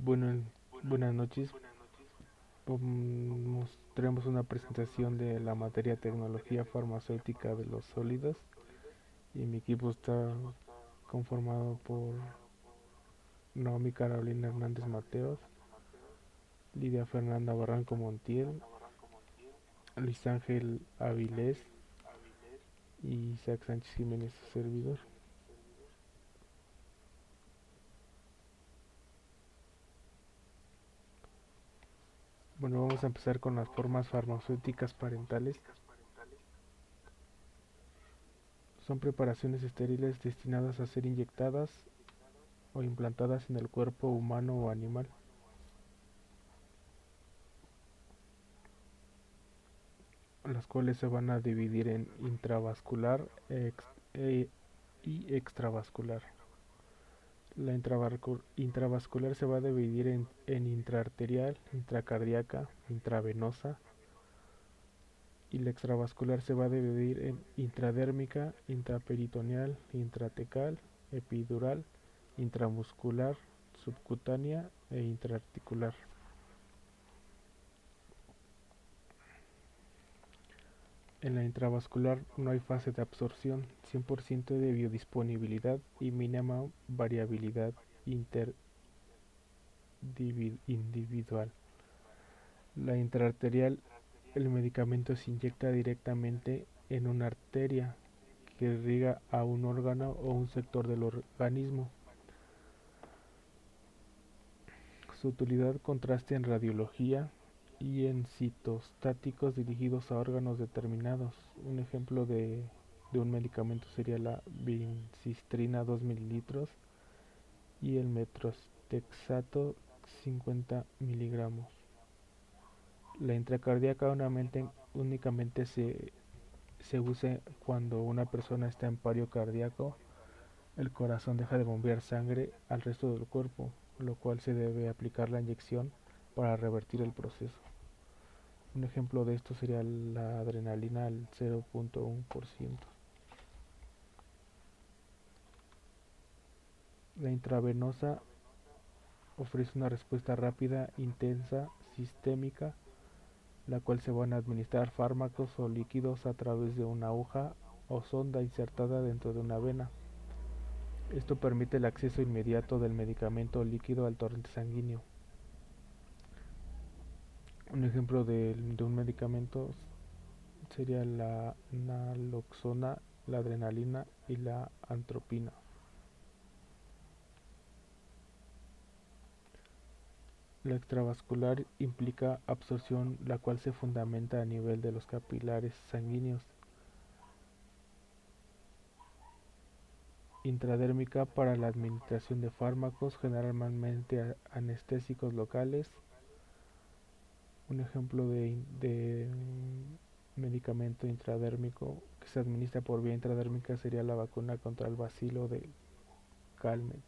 Bueno, buenas noches. Tenemos una presentación de la materia tecnología farmacéutica de los sólidos y mi equipo está conformado por Naomi Carolina Hernández Mateos, Lidia Fernanda Barranco Montiel, Luis Ángel Avilés y Isaac Sánchez Jiménez, su servidor. Bueno, vamos a empezar con las formas farmacéuticas parentales. Son preparaciones estériles destinadas a ser inyectadas o implantadas en el cuerpo humano o animal, las cuales se van a dividir en intravascular y extravascular. La intravascular se va a dividir en intraarterial, intracardíaca, intravenosa, y la extravascular se va a dividir en intradérmica, intraperitoneal, intratecal, epidural, intramuscular, subcutánea e intraarticular. En la intravascular no hay fase de absorción, 100% de biodisponibilidad y mínima variabilidad interindividual. La intraarterial, el medicamento se inyecta directamente en una arteria que irriga a un órgano o un sector del organismo. Su utilidad contrasta en radiología y en citostáticos dirigidos a órganos determinados. Un ejemplo de un medicamento sería la vincistrina 2 mililitros y el metrostexato 50 miligramos. La intracardíaca únicamente se usa cuando una persona está en paro cardíaco, el corazón deja de bombear sangre al resto del cuerpo, lo cual se debe aplicar la inyección para revertir el proceso. Un ejemplo de esto sería la adrenalina al 0.1%. La intravenosa ofrece una respuesta rápida, intensa, sistémica, la cual se van a administrar fármacos o líquidos a través de una aguja o sonda insertada dentro de una vena. Esto permite el acceso inmediato del medicamento líquido al torrente sanguíneo. Un ejemplo de un medicamento sería la naloxona, la adrenalina y la atropina. La extravascular implica absorción, la cual se fundamenta a nivel de los capilares sanguíneos. Intradérmica para la administración de fármacos, generalmente anestésicos locales. Un ejemplo de medicamento intradérmico que se administra por vía intradérmica sería la vacuna contra el bacilo de Calmette.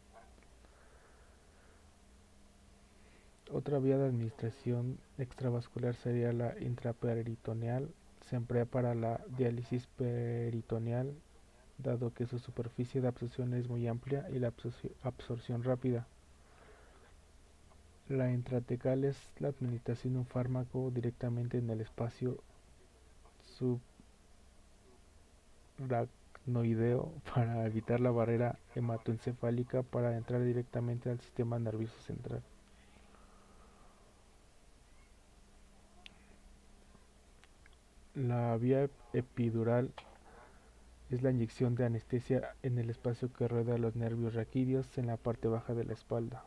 Otra vía de administración extravascular sería la intraperitoneal. Se emplea para la diálisis peritoneal, dado que su superficie de absorción es muy amplia y la absorción rápida. La intratecal es la administración de un fármaco directamente en el espacio subaracnoideo para evitar la barrera hematoencefálica para entrar directamente al sistema nervioso central. La vía epidural es la inyección de anestesia en el espacio que rodea los nervios raquídeos en la parte baja de la espalda.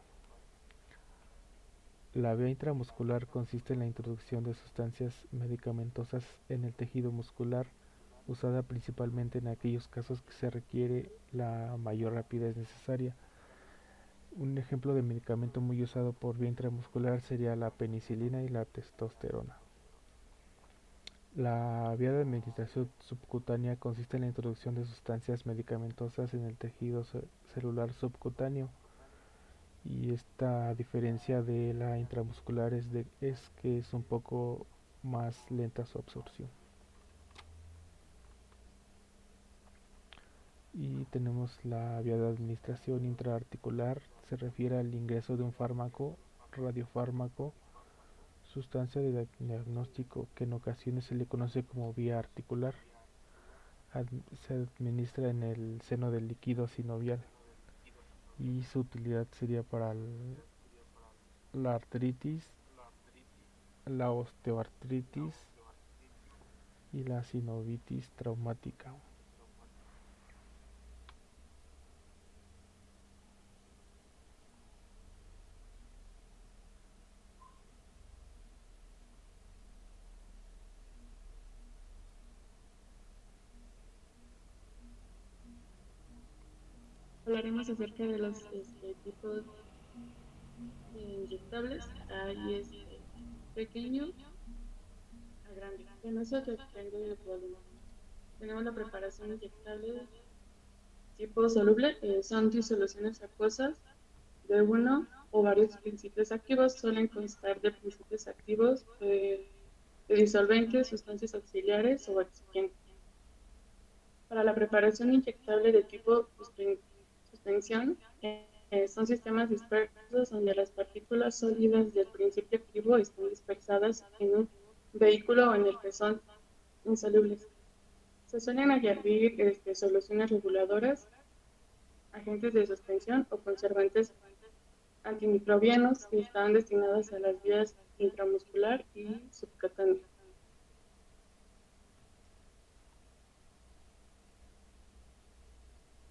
La vía intramuscular consiste en la introducción de sustancias medicamentosas en el tejido muscular, usada principalmente en aquellos casos que se requiere la mayor rapidez necesaria. Un ejemplo de medicamento muy usado por vía intramuscular sería la penicilina y la testosterona. La vía de administración subcutánea consiste en la introducción de sustancias medicamentosas en el tejido celular subcutáneo, y esta diferencia de la intramuscular es que es un poco más lenta su absorción. Y tenemos la vía de administración intraarticular, se refiere al ingreso de un fármaco radiofármaco, sustancia de diagnóstico que en ocasiones se le conoce como vía articular. Se administra en el seno del líquido sinovial y su utilidad sería para la artritis, la osteoartritis y la sinovitis traumática. Hablaremos acerca de los tipos de inyectables. Hay pequeño a grande. En eso depende del volumen. Tenemos la preparación inyectable tipo soluble. Son disoluciones acuosas de uno o varios principios activos. Suelen constar de principios activos de disolventes, sustancias auxiliares o excipientes. Para la preparación inyectable de tipo suspensión, son sistemas dispersos donde las partículas sólidas del principio activo están dispersadas en un vehículo en el que son insolubles. Se suelen añadir soluciones reguladoras, agentes de suspensión o conservantes antimicrobianos que están destinados a las vías intramuscular y subcutánea.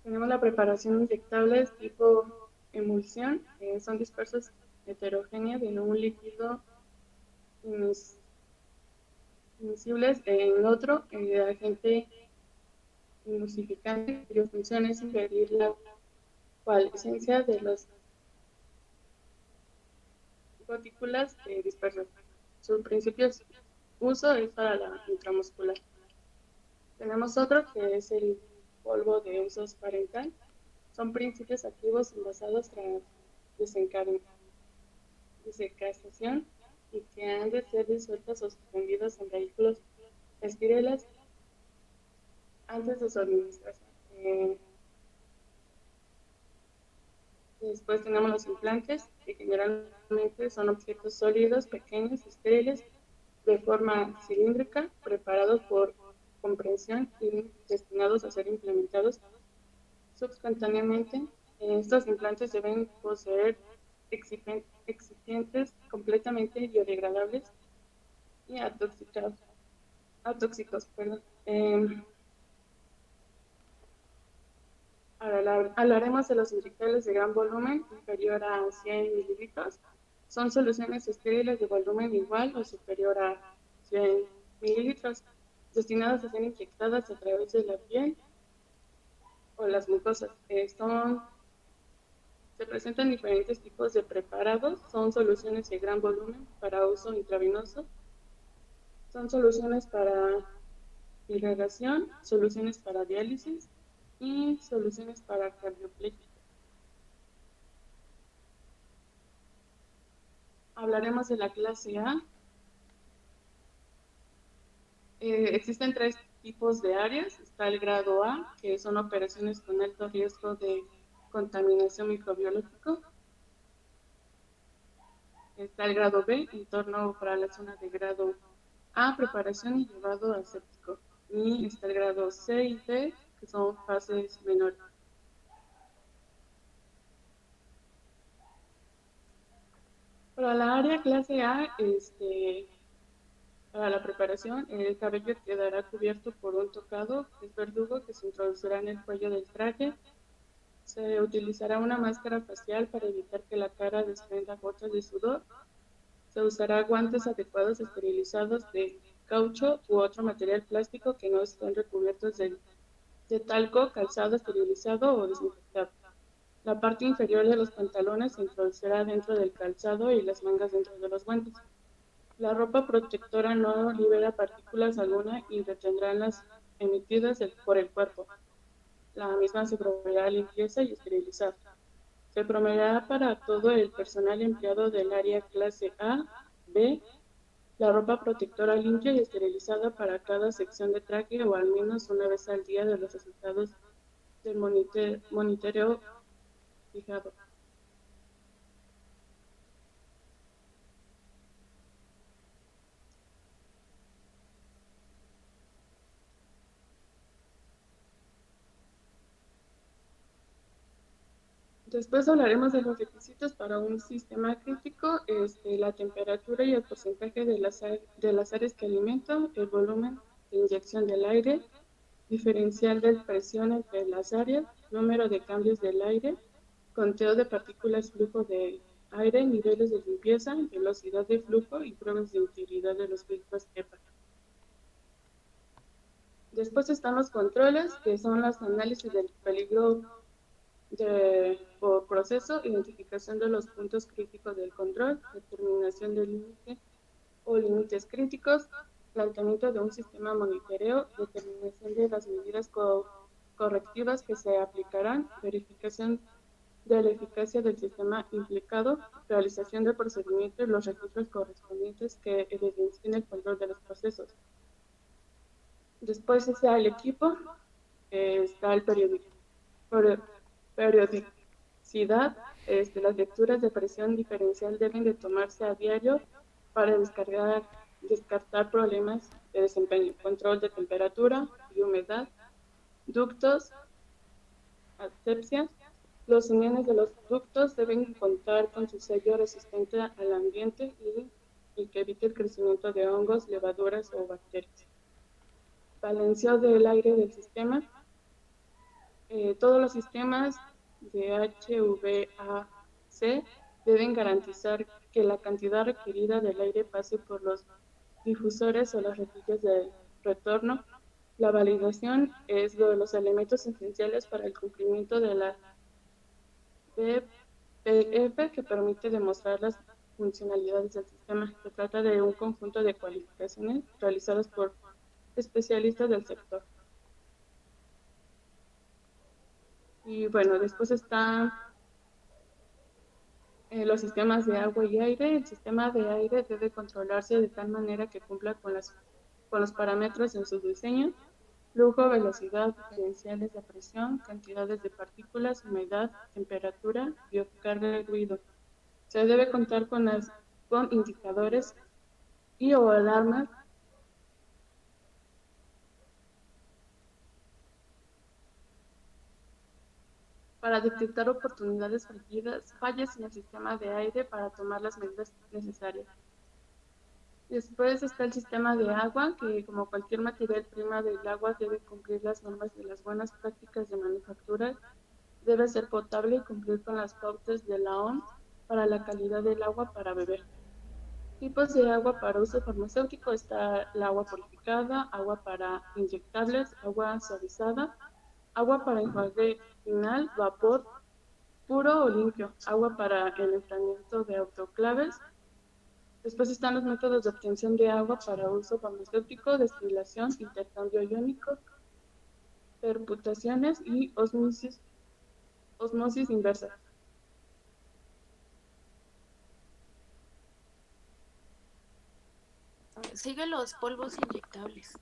Tenemos la preparación inyectable tipo emulsión, son dispersos heterogéneos en un líquido miscibles en otro agente emulsificante cuya función es impedir la coalescencia de las gotículas dispersas. Su principio de uso es para la intramuscular. Tenemos otro que es el polvo de uso parental. Son principios activos envasados tras desecación y que han de ser disueltos o suspendidos en vehículos estériles antes de su administración. Después tenemos los implantes, que generalmente son objetos sólidos, pequeños, estériles, de forma cilíndrica, preparados por compresión y destinados a ser implementados subcutáneamente. Estos implantes deben poseer excipientes completamente biodegradables y atóxicos. Perdón. Ahora hablaremos de los inyectables de gran volumen, inferior a 100 mililitros. Son soluciones estériles de volumen igual o superior a 100 mililitros, destinadas a ser inyectadas a través de la piel o las mucosas. Se presentan diferentes tipos de preparados. Son soluciones de gran volumen para uso intravenoso. Son soluciones para irrigación, soluciones para diálisis y soluciones para cardioplégica. Hablaremos de la clase A. Existen tres tipos de áreas. Está el grado A, que son operaciones con alto riesgo de contaminación microbiológico. Está el grado B, entorno para la zona de grado A, preparación y llevado aséptico. Y está el grado C y D, que son fases menores. Para la área clase A, para la preparación, el cabello quedará cubierto por un tocado, que es verdugo, que se introducirá en el cuello del traje. Se utilizará una máscara facial para evitar que la cara desprenda gotas de sudor. Se usará guantes adecuados esterilizados de caucho u otro material plástico que no estén recubiertos de talco, calzado esterilizado o desinfectado. La parte inferior de los pantalones se introducirá dentro del calzado y las mangas dentro de los guantes. La ropa protectora no libera partículas alguna y retendrá las emitidas por el cuerpo. La misma se proveerá limpieza y esterilizar. Se proveerá para todo el personal empleado del área clase A, B, la ropa protectora limpia y esterilizada para cada sección de traje o al menos una vez al día de los resultados del monitoreo fijado. Después hablaremos de los requisitos para un sistema crítico, la temperatura y el porcentaje de las áreas que alimentan, el volumen de inyección del aire, diferencial de presión entre las áreas, número de cambios del aire, conteo de partículas, flujo de aire, niveles de limpieza, velocidad de flujo y pruebas de integridad de los filtros EPA. Después están los controles, que son los análisis del peligro por proceso, identificación de los puntos críticos del control, determinación del límite o límites críticos, planteamiento de un sistema monitoreo, determinación de las medidas correctivas que se aplicarán, verificación de la eficacia del sistema implicado, realización del procedimiento y los registros correspondientes que evidencien el control de los procesos. Después está el equipo, está el periodicidad, las lecturas de presión diferencial deben de tomarse a diario para descartar problemas de desempeño, control de temperatura y humedad, ductos, asepsia. Los uniones de los ductos deben contar con su sello resistente al ambiente y que evite el crecimiento de hongos, levaduras o bacterias. Balanceo del aire del sistema. Todos los sistemas de HVAC deben garantizar que la cantidad requerida del aire pase por los difusores o las rejillas de retorno. La validación es de los elementos esenciales para el cumplimiento de la BPF, que permite demostrar las funcionalidades del sistema. Se trata de un conjunto de cualificaciones realizadas por especialistas del sector. Y bueno, después están los sistemas de agua y aire. El sistema de aire debe controlarse de tal manera que cumpla con los parámetros en su diseño: flujo, velocidad, diferenciales de presión, cantidades de partículas, humedad, temperatura, biocarga y ruido. Se debe contar con indicadores y o alarmas para detectar oportunidades fallas en el sistema de aire para tomar las medidas necesarias. Después está el sistema de agua, que como cualquier materia prima del agua debe cumplir las normas de las buenas prácticas de manufactura, debe ser potable y cumplir con las pautas de la OMS para la calidad del agua para beber. Tipos de agua para uso farmacéutico: está el agua purificada, agua para inyectables, agua suavizada, agua para enjuague final, vapor puro o limpio, agua para el enfriamiento de autoclaves. Después están los métodos de obtención de agua para uso farmacéutico: destilación, intercambio iónico, permutaciones y osmosis inversa. Sigue los polvos inyectables.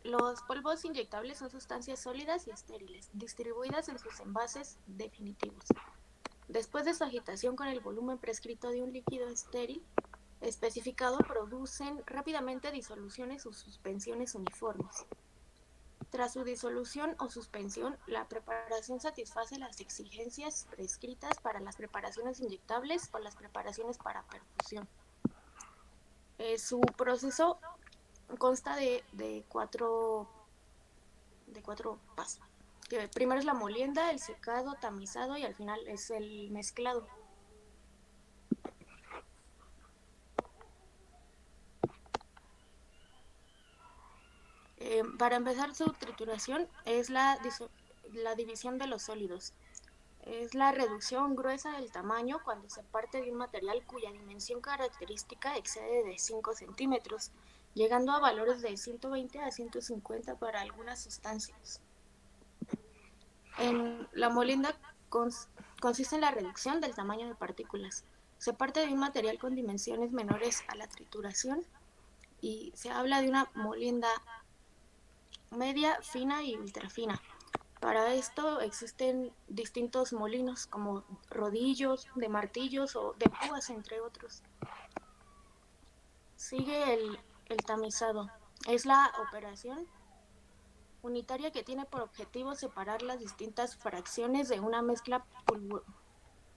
Los polvos inyectables son sustancias sólidas y estériles, distribuidas en sus envases definitivos. Después de su agitación con el volumen prescrito de un líquido estéril especificado, producen rápidamente disoluciones o suspensiones uniformes. Tras su disolución o suspensión, la preparación satisface las exigencias prescritas para las preparaciones inyectables o las preparaciones para perfusión. Su proceso consta de cuatro pasos. Que primero es la molienda, el secado, tamizado y al final es el mezclado. Para empezar, su trituración es la división de los sólidos. Es la reducción gruesa del tamaño cuando se parte de un material cuya dimensión característica excede de 5 centímetros, llegando a valores de 120 a 150 para algunas sustancias. La molienda consiste en la reducción del tamaño de partículas. Se parte de un material con dimensiones menores a la trituración y se habla de una molienda media, fina y ultrafina. Para esto existen distintos molinos como rodillos, de martillos o de púas, entre otros. Sigue el tamizado. Es la operación unitaria que tiene por objetivo separar las distintas fracciones de una mezcla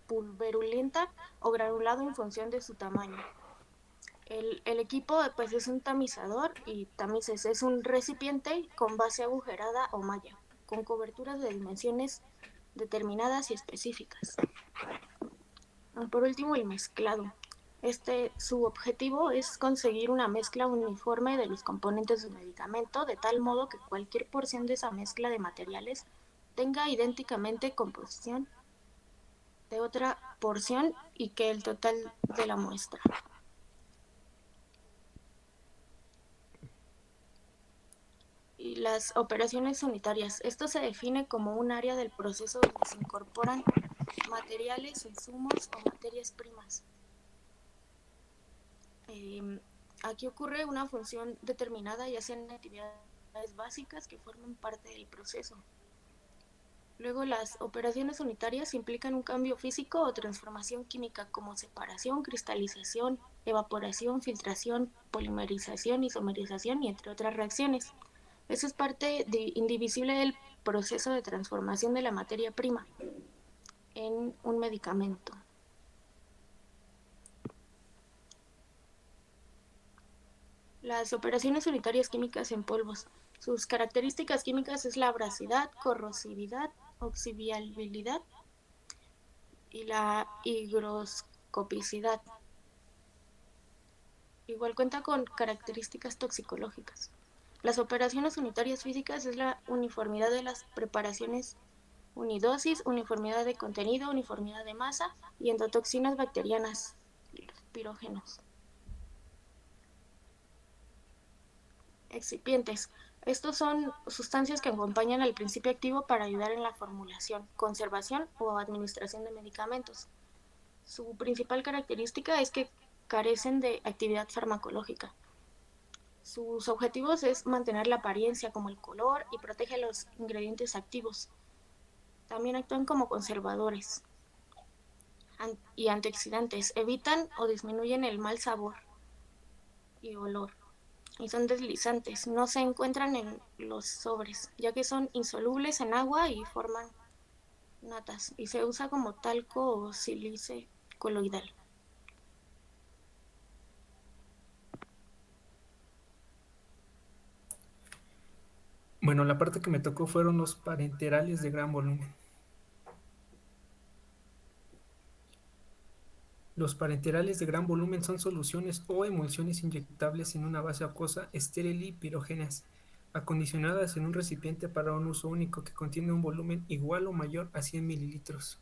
pulverulenta o granulado en función de su tamaño. El equipo pues es un tamizador y tamices es un recipiente con base agujerada o malla, con coberturas de dimensiones determinadas y específicas. Por último, el mezclado. Su objetivo es conseguir una mezcla uniforme de los componentes del medicamento, de tal modo que cualquier porción de esa mezcla de materiales tenga idénticamente composición de otra porción y que el total de la muestra. Y las operaciones unitarias. Esto se define como un área del proceso donde se incorporan materiales, insumos o materias primas. Aquí ocurre una función determinada, ya sean actividades básicas que forman parte del proceso. Luego, las operaciones unitarias implican un cambio físico o transformación química como separación, cristalización, evaporación, filtración, polimerización, isomerización y entre otras reacciones. Eso es parte indivisible del proceso de transformación de la materia prima en un medicamento. Las operaciones unitarias químicas en polvos. Sus características químicas es la abrasidad, corrosividad, oxiviabilidad y la higroscopicidad. Igual cuenta con características toxicológicas. Las operaciones unitarias físicas es la uniformidad de las preparaciones unidosis, uniformidad de contenido, uniformidad de masa y endotoxinas bacterianas, pirógenos. Excipientes. Estos son sustancias que acompañan al principio activo para ayudar en la formulación, conservación o administración de medicamentos. Su principal característica es que carecen de actividad farmacológica. Sus objetivos es mantener la apariencia como el color y protege los ingredientes activos. También actúan como conservadores y antioxidantes. Evitan o disminuyen el mal sabor y olor. Y son deslizantes. No se encuentran en los sobres, ya que son insolubles en agua y forman natas. Y se usa como talco o sílice coloidal. Bueno, la parte que me tocó fueron los parenterales de gran volumen. Los parenterales de gran volumen son soluciones o emulsiones inyectables en una base acuosa estéril y pirógenas, acondicionadas en un recipiente para un uso único que contiene un volumen igual o mayor a 100 mililitros.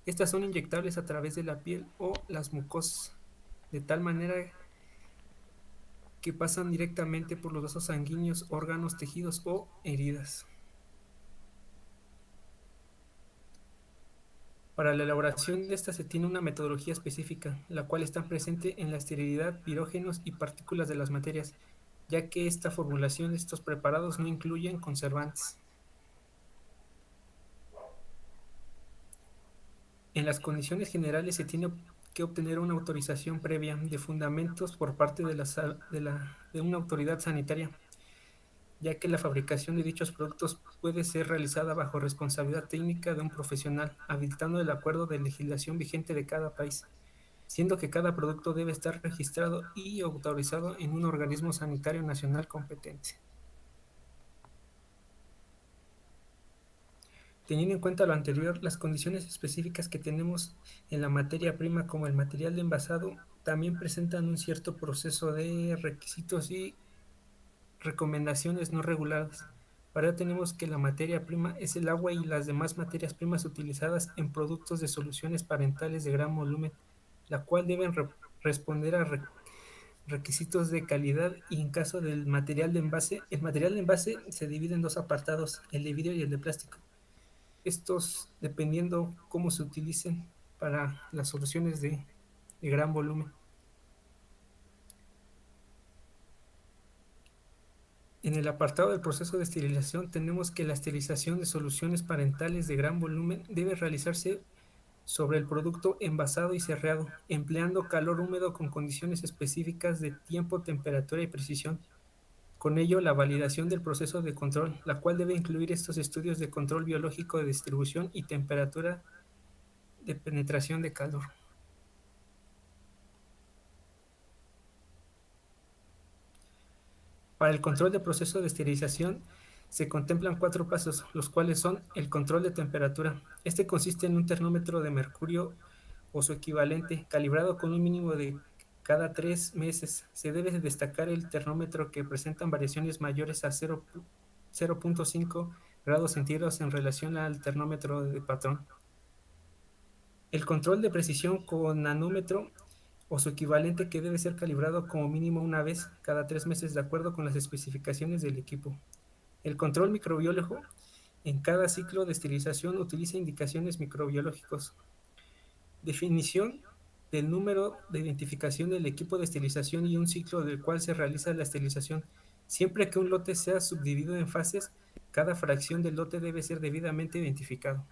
Estas son inyectables a través de la piel o las mucosas, de tal manera que pasan directamente por los vasos sanguíneos, órganos, tejidos o heridas. Para la elaboración de esta se tiene una metodología específica, la cual está presente en la esterilidad, pirógenos y partículas de las materias, ya que esta formulación de estos preparados no incluyen conservantes. En las condiciones generales se tiene que obtener una autorización previa de fundamentos por parte de una autoridad sanitaria, ya que la fabricación de dichos productos puede ser realizada bajo responsabilidad técnica de un profesional, habilitando el acuerdo de legislación vigente de cada país, siendo que cada producto debe estar registrado y autorizado en un organismo sanitario nacional competente. Teniendo en cuenta lo anterior, las condiciones específicas que tenemos en la materia prima como el material de envasado también presentan un cierto proceso de requisitos y recomendaciones no reguladas. Para ello tenemos que la materia prima es el agua y las demás materias primas utilizadas en productos de soluciones parentales de gran volumen, la cual deben responder a requisitos de calidad y en caso del material de envase, el material de envase se divide en dos apartados, el de vidrio y el de plástico. Estos dependiendo cómo se utilicen para las soluciones de gran volumen. En el apartado del proceso de esterilización tenemos que la esterilización de soluciones parentales de gran volumen debe realizarse sobre el producto envasado y cerrado, empleando calor húmedo con condiciones específicas de tiempo, temperatura y precisión. Con ello, la validación del proceso de control, la cual debe incluir estos estudios de control biológico de distribución y temperatura de penetración de calor. Para el control del proceso de esterilización se contemplan 4 pasos, los cuales son el control de temperatura. Este consiste en un termómetro de mercurio o su equivalente, calibrado con un mínimo de cada 3 meses. Se debe destacar el termómetro que presentan variaciones mayores a 0.5 grados centígrados en relación al termómetro de patrón. El control de precisión con nanómetro o su equivalente, que debe ser calibrado como mínimo una vez cada 3 meses de acuerdo con las especificaciones del equipo. El control microbiólogo en cada ciclo de esterilización utiliza indicaciones microbiológicos. Definición del número de identificación del equipo de esterilización y un ciclo del cual se realiza la esterilización. Siempre que un lote sea subdividido en fases, cada fracción del lote debe ser debidamente identificado.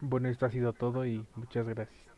Bueno, esto ha sido todo y muchas gracias.